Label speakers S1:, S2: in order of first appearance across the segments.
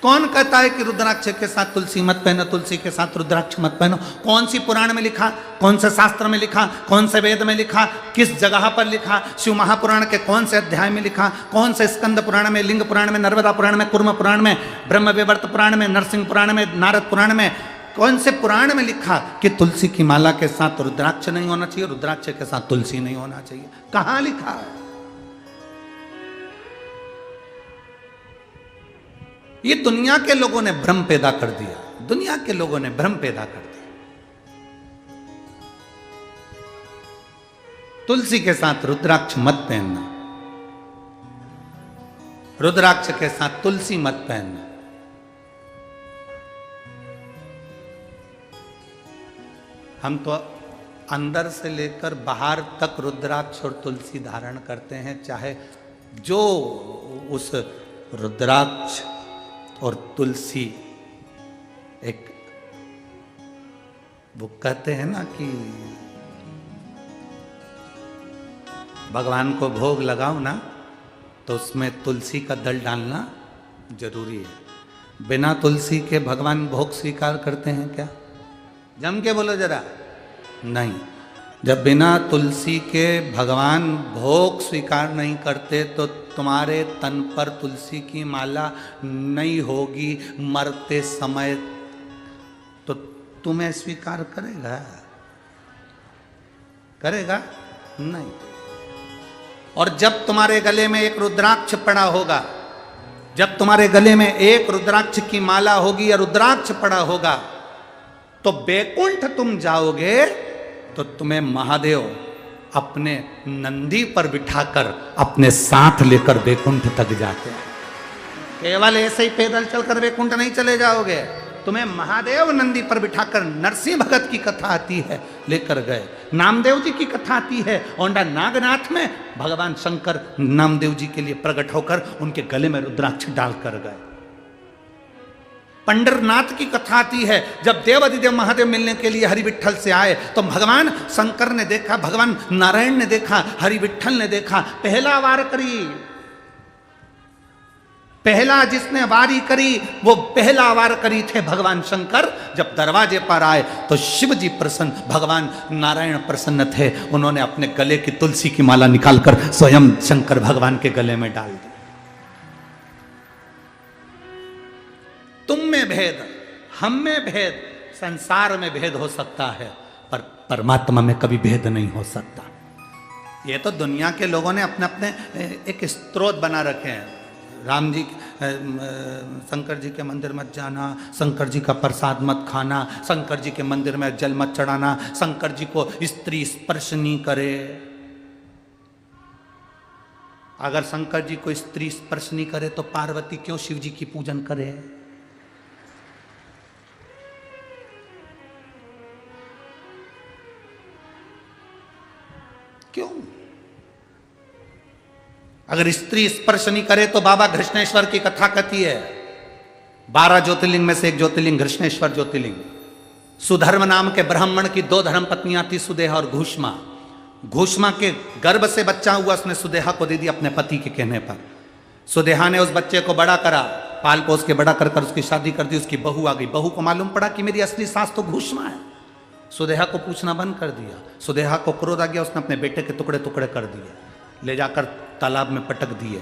S1: कौन कहता है कि रुद्राक्ष के साथ तुलसी मत पहनो, तुलसी के साथ रुद्राक्ष मत पहनो? कौन सी पुराण में लिखा, कौन से शास्त्र में लिखा, कौन से वेद में लिखा, किस जगह पर लिखा, शिव महापुराण के कौन से अध्याय में लिखा, कौन से स्कंद पुराण में, लिंग पुराण में, नर्मदा पुराण में, कुर्म पुराण में, ब्रह्म विवर्त पुराण में, नरसिंह पुराण में, नारद पुराण में, कौन से पुराण में लिखा कि तुलसी की माला के साथ रुद्राक्ष नहीं होना चाहिए, रुद्राक्ष के साथ तुलसी नहीं होना चाहिए? कहां लिखा है? ये दुनिया के लोगों ने भ्रम पैदा कर दिया, दुनिया के लोगों ने भ्रम पैदा कर दिया। तुलसी के साथ रुद्राक्ष मत पहनना, रुद्राक्ष के साथ तुलसी मत पहनना। हम तो अंदर से लेकर बाहर तक रुद्राक्ष और तुलसी धारण करते हैं, चाहे जो उस रुद्राक्ष और तुलसी एक, वो कहते हैं ना कि भगवान को भोग लगाओ ना तो उसमें तुलसी का दल डालना जरूरी है। बिना तुलसी के भगवान भोग स्वीकार करते हैं क्या? जम के बोलो जरा। नहीं, जब बिना तुलसी के भगवान भोग स्वीकार नहीं करते तो तुम्हारे तन पर तुलसी की माला नहीं होगी मरते समय, तो तुम्हें स्वीकार करेगा? करेगा नहीं। और जब तुम्हारे गले में एक रुद्राक्ष पड़ा होगा, जब तुम्हारे गले में एक रुद्राक्ष की माला होगी या रुद्राक्ष पड़ा होगा, तो बैकुंठ तुम जाओगे तो तुम्हें महादेव अपने नंदी पर बिठाकर अपने साथ लेकर बैकुंठ तक जाते हैं। केवल ऐसे ही पैदल चलकर बैकुंठ नहीं चले जाओगे, तुम्हें महादेव नंदी पर बिठाकर, नरसिंह भगत की कथा आती है लेकर गए, नामदेव जी की कथा आती है, औंडा नागनाथ में भगवान शंकर नामदेव जी के लिए प्रकट होकर उनके गले में रुद्राक्ष डालकर गए। पंडरनाथ की कथा आती है, जब देव अधिदेव महादेव मिलने के लिए हरि विठ्ठल से आए तो भगवान शंकर ने देखा, भगवान नारायण ने देखा, हरि विठ्ठल ने देखा, पहला वार करी, पहला जिसने वारी करी वो पहला वार करी थे भगवान शंकर। जब दरवाजे पर आए तो शिव जी प्रसन्न, भगवान नारायण प्रसन्न थे, उन्होंने अपने गले की तुलसी की माला निकालकर स्वयं शंकर भगवान के गले में डाल दी। तुम में भेद, हम में भेद, संसार में भेद हो सकता है, पर परमात्मा में कभी भेद नहीं हो सकता। ये तो दुनिया के लोगों ने अपने अपने एक स्त्रोत बना रखे हैं। राम जी, शंकर जी के मंदिर मत जाना, शंकर जी का प्रसाद मत खाना, शंकर जी के मंदिर में जल मत चढ़ाना, शंकर जी को स्त्री स्पर्श नहीं करे। अगर शंकर जी को स्त्री स्पर्श नहीं करे तो पार्वती क्यों शिव जी की पूजन करे? क्यों? अगर स्त्री स्पर्श नहीं करे तो बाबा घृष्णेश्वर की कथा कहती है, 12 ज्योतिर्लिंग में से एक ज्योतिर्लिंग घृष्णेश्वर ज्योतिर्लिंग। सुधर्म नाम के ब्राह्मण की 2 धर्म पत्नियां थी, सुदेहा और घूष्मा। घूष्मा के गर्भ से बच्चा हुआ, उसने सुदेहा को दे दिया अपने पति के कहने पर। सुदेहा ने उस बच्चे को बड़ा करा, पाल पोस के बड़ा कर कर उसकी शादी कर दी। उसकी बहू आ गई, बहू को मालूम पड़ा कि मेरी असली सास तो घूष्मा है। सुदेहा को पूछना बंद कर दिया। सुदेहा को क्रोध आ गया, उसने अपने बेटे के टुकड़े टुकड़े कर दिए, ले जाकर तालाब में पटक दिए।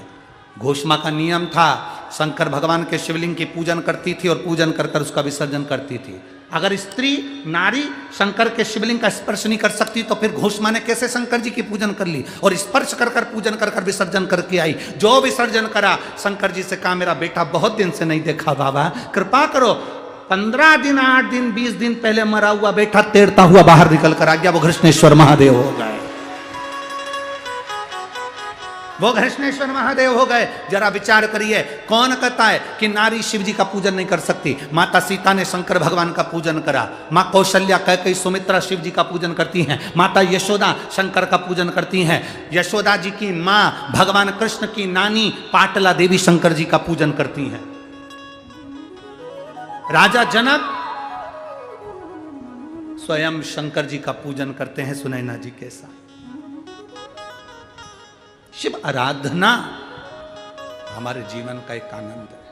S1: घोषमा का नियम था, शंकर भगवान के शिवलिंग की पूजन करती थी और पूजन कर कर उसका विसर्जन करती थी। अगर स्त्री नारी शंकर के शिवलिंग का स्पर्श नहीं कर सकती तो फिर घोषमा ने कैसे शंकर जी की पूजन कर ली? और स्पर्श कर कर पूजन कर कर विसर्जन करके आई। जो विसर्जन करा, शंकर जी से कहा मेरा बेटा बहुत दिन से नहीं देखा, बाबा कृपा करो। 15 दिन 8 दिन 20 दिन पहले मरा हुआ बेटा तैरता हुआ बाहर निकल कर आ गया, वो घृष्णेश्वर महादेव हो गए, वो घृष्णेश्वर महादेव हो गए। जरा विचार करिए, कौन कहता है कि नारी शिव जी का पूजन नहीं कर सकती? माता सीता ने शंकर भगवान का पूजन करा, माँ कौशल्या कैकेयी सुमित्रा शिव जी का पूजन करती हैं, माता यशोदा शंकर का पूजन करती हैं, यशोदा जी की माँ भगवान कृष्ण की नानी पाटला देवी शंकर जी का पूजन करती हैं, राजा जनक स्वयं शंकर जी का पूजन करते हैं सुनैना जी के साथ। शिव आराधना हमारे जीवन का एक आनंद है।